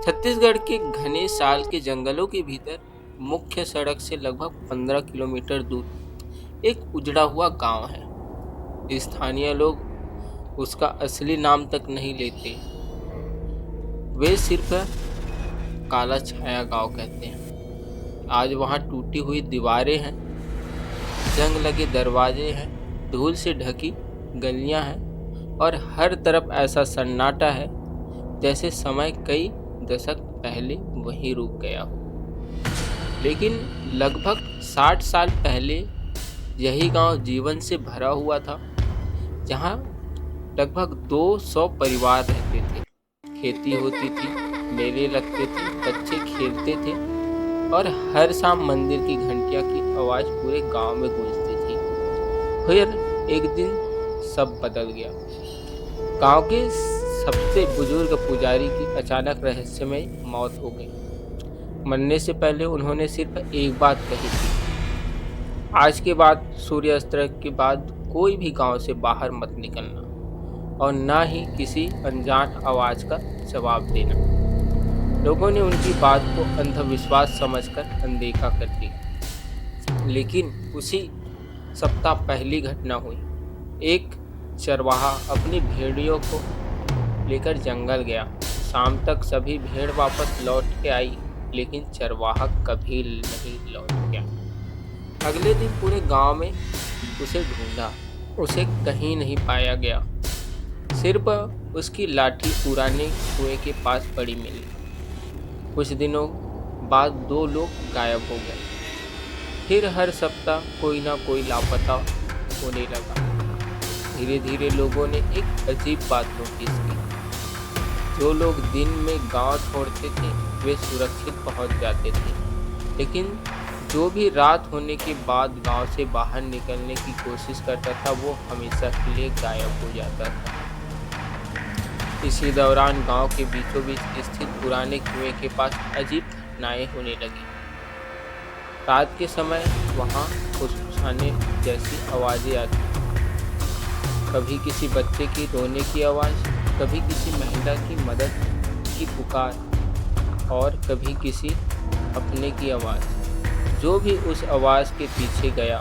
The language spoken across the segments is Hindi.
छत्तीसगढ़ के घने साल के जंगलों के भीतर मुख्य सड़क से लगभग 15 किलोमीटर दूर एक उजड़ा हुआ गांव है। स्थानीय लोग उसका असली नाम तक नहीं लेते, वे सिर्फ काला छाया गांव कहते हैं। आज वहां टूटी हुई दीवारें हैं, जंग लगे दरवाजे हैं, धूल से ढकी गलियां हैं और हर तरफ ऐसा सन्नाटा है जैसे समय कई दशक पहले वहीं रुक गया हो। लेकिन लगभग 60 साल पहले यही गांव जीवन से भरा हुआ था, जहां लगभग 200 परिवार रहते थे। खेती होती थी, मेले लगते थे, बच्चे खेलते थे और हर शाम मंदिर की घंटियां की आवाज पूरे गांव में गूंजती थी। फिर एक दिन सब बदल गया। गांव के सबसे बुजुर्ग पुजारी की अचानक रहस्यमय मौत हो गई। मरने से पहले उन्होंने सिर्फ एक बात कही थी, आज के बाद सूर्यास्त के बाद कोई भी गांव से बाहर मत निकलना और ना ही किसी अनजान आवाज का जवाब देना। लोगों ने उनकी बात को अंधविश्वास समझकर अनदेखा कर दिया। लेकिन उसी सप्ताह पहली घटना हुई। एक चरवाहा अपनी भेड़ियों को लेकर जंगल गया। शाम तक सभी भेड़ वापस लौट के आई, लेकिन चरवाहा कभी नहीं लौट गया। अगले दिन पूरे गांव में उसे ढूंढा, उसे कहीं नहीं पाया गया। सिर्फ उसकी लाठी पुराने कुएं के पास पड़ी मिली। कुछ दिनों बाद 2 लोग गायब हो गए। फिर हर सप्ताह कोई ना कोई लापता होने लगा। धीरे धीरे लोगों ने एक अजीब बात नोटिस की। जो लोग दिन में गांव छोड़ते थे वे सुरक्षित पहुंच जाते थे, लेकिन जो भी रात होने के बाद गांव से बाहर निकलने की कोशिश करता था वो हमेशा के लिए गायब हो जाता था। इसी दौरान गांव के बीचों बीच स्थित पुराने कुएं के पास अजीब घटनाएं होने लगी। रात के समय वहां फुसफुसाने जैसी आवाजें आती, कभी किसी बच्चे की रोने की आवाज़, कभी किसी महिला की मदद की पुकार और कभी किसी अपने की आवाज़। जो भी उस आवाज़ के पीछे गया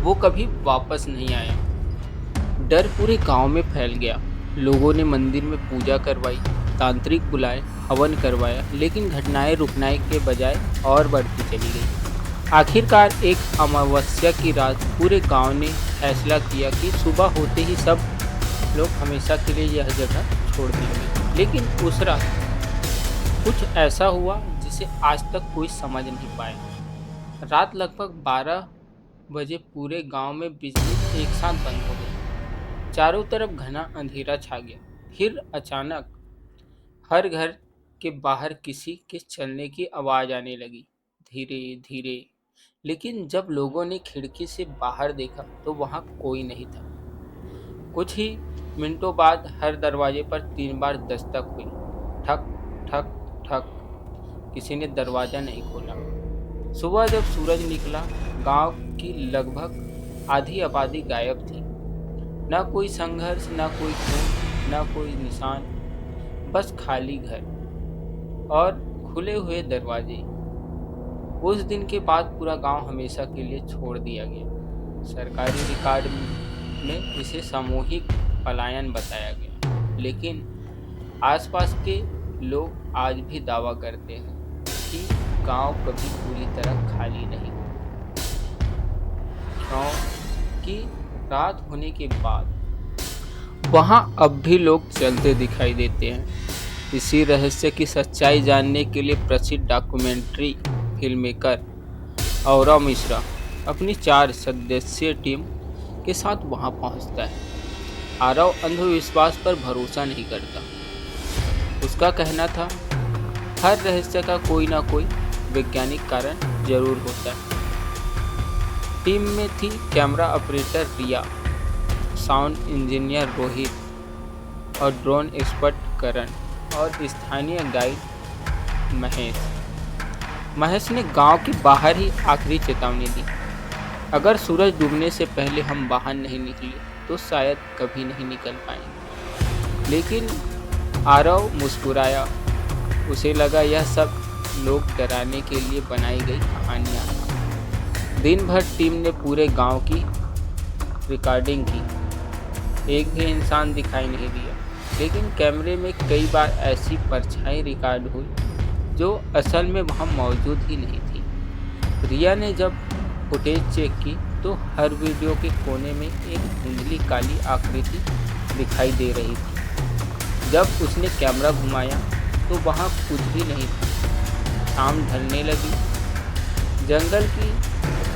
वो कभी वापस नहीं आया। डर पूरे गांव में फैल गया। लोगों ने मंदिर में पूजा करवाई, तांत्रिक बुलाए, हवन करवाया, लेकिन घटनाएं रुकने के बजाय और बढ़ती चली गई। आखिरकार एक अमावस्या की रात पूरे गांव ने फैसला किया कि सुबह होते ही सब लोग हमेशा के लिए यह जगह छोड़ देंगे। लेकिन उस रात कुछ ऐसा हुआ जिसे आज तक कोई समझ नहीं पाया। रात लगभग 12 बजे पूरे गांव में बिजली एक साथ बंद हो गई। चारों तरफ घना अंधेरा छा गया। फिर अचानक हर घर के बाहर किसी के चलने की आवाज आने लगी, धीरे धीरे। लेकिन जब लोगों ने खिड़की से बाहर देखा तो वहां कोई नहीं था। कुछ ही मिनटों बाद हर दरवाजे पर 3 बार दस्तक हुई, ठक ठक ठक। किसी ने दरवाजा नहीं खोला। सुबह जब सूरज निकला, गांव की लगभग आधी आबादी गायब थी। ना कोई संघर्ष, ना कोई खून, ना कोई निशान, बस खाली घर और खुले हुए दरवाजे। उस दिन के बाद पूरा गांव हमेशा के लिए छोड़ दिया गया। सरकारी रिकॉर्ड में इसे सामूहिक पलायन बताया गया, लेकिन आसपास के लोग आज भी दावा करते हैं कि गांव कभी पूरी तरह खाली नहीं, क्योंकि रात होने के बाद वहां अब भी लोग चलते दिखाई देते हैं। इसी रहस्य की सच्चाई जानने के लिए प्रसिद्ध डॉक्यूमेंट्री फिल्ममेकर औरव मिश्रा अपनी 4 सदस्यीय टीम के साथ वहां पहुंचता है। आरव अंधविश्वास पर भरोसा नहीं करता। उसका कहना था, हर रहस्य का कोई ना कोई वैज्ञानिक कारण जरूर होता है। टीम में थी कैमरा ऑपरेटर रिया, साउंड इंजीनियर रोहित और ड्रोन एक्सपर्ट करण और स्थानीय गाइड महेश ने गांव के बाहर ही आखिरी चेतावनी दी, अगर सूरज डूबने से पहले हम बाहर नहीं निकले तो शायद कभी नहीं निकल पाएंगे। लेकिन आरव मुस्कुराया उसे लगा यह सब लोग डराने के लिए बनाई गई कहानियाँ हैं। दिन भर टीम ने पूरे गांव की रिकॉर्डिंग की। एक भी इंसान दिखाई नहीं दिया, लेकिन कैमरे में कई बार ऐसी परछाई रिकॉर्ड हुई जो असल में वहां मौजूद ही नहीं थी। रिया ने जब फुटेज चेक की तो हर वीडियो के कोने में एक धुंधली काली आकृति दिखाई दे रही थी। जब उसने कैमरा घुमाया तो वहां कुछ भी नहीं था। शाम ढलने लगी। जंगल की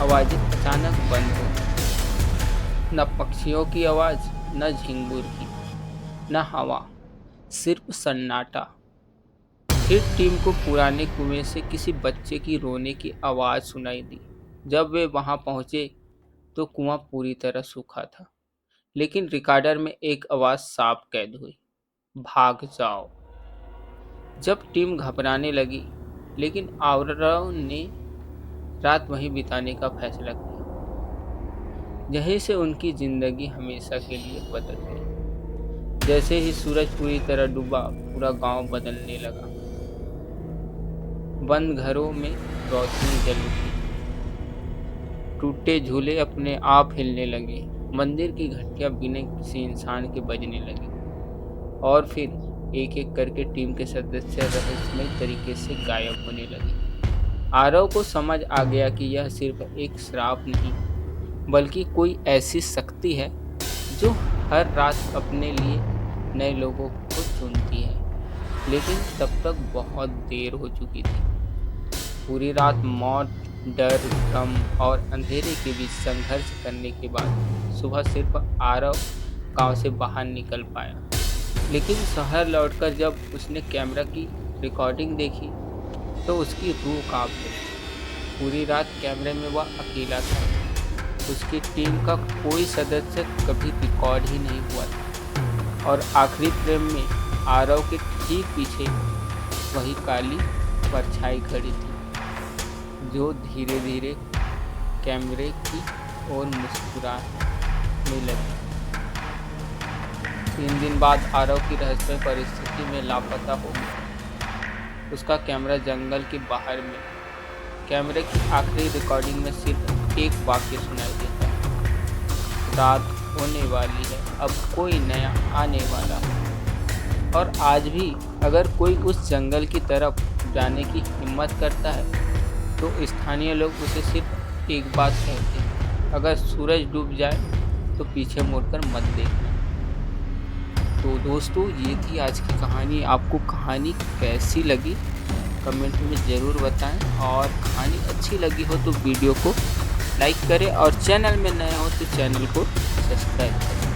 आवाज़ें अचानक बंद हो गई। न पक्षियों की आवाज़, न झिंगुर की, न हवा, सिर्फ सन्नाटा। फिर टीम को पुराने कुएं से किसी बच्चे की रोने की आवाज़ सुनाई दी। जब वे वहां पहुंचे तो कुआं पूरी तरह सूखा था, लेकिन रिकॉर्डर में एक आवाज़ साफ कैद हुई, भाग जाओ। जब टीम घबराने लगी, लेकिन आरव ने रात वहीं बिताने का फैसला किया। यहीं से उनकी जिंदगी हमेशा के लिए बदल गई। जैसे ही सूरज पूरी तरह डूबा, पूरा गांव बदलने लगा। बंद घरों में रोशनी जल उठी, टूटे झूले अपने आप हिलने लगे, मंदिर की घंटियां बिना किसी इंसान के बजने लगी, और फिर एक एक करके टीम के सदस्य रहस्यमय तरीके से गायब होने लगे। आरव को समझ आ गया कि यह सिर्फ एक श्राप नहीं, बल्कि कोई ऐसी शक्ति है जो हर रात अपने लिए नए लोगों को चुनती है। लेकिन तब तक बहुत देर हो चुकी थी। पूरी रात मौत, डर, गम और अंधेरे के बीच संघर्ष करने के बाद सुबह सिर्फ आरव गांव से बाहर निकल पाया। लेकिन शहर लौटकर जब उसने कैमरा की रिकॉर्डिंग देखी तो उसकी रूह कांप गई। पूरी रात कैमरे में वह अकेला था। उसकी टीम का कोई सदस्य कभी रिकॉर्ड ही नहीं हुआ था। और आखिरी फ्रेम में आरव के ठीक पीछे वही काली परछाई खड़ी थी, जो धीरे धीरे कैमरे की ओर मुस्कुराने लगी। 3 दिन बाद आरव की रहस्यमय परिस्थिति में लापता हो गया। उसका कैमरा जंगल के बाहर में। कैमरे की आखिरी रिकॉर्डिंग में सिर्फ एक वाक्य सुनाई देता है, रात होने वाली है, अब कोई नया आने वाला है। और आज भी अगर कोई उस जंगल की तरफ जाने की हिम्मत करता है तो स्थानीय लोग उसे सिर्फ एक बात कहते हैं, अगर सूरज डूब जाए तो पीछे मुड़कर मत देखना। तो दोस्तों, ये थी आज की कहानी। आपको कहानी कैसी लगी कमेंट में ज़रूर बताएं, और कहानी अच्छी लगी हो तो वीडियो को लाइक करें, और चैनल में नए हो तो चैनल को सब्सक्राइब करें।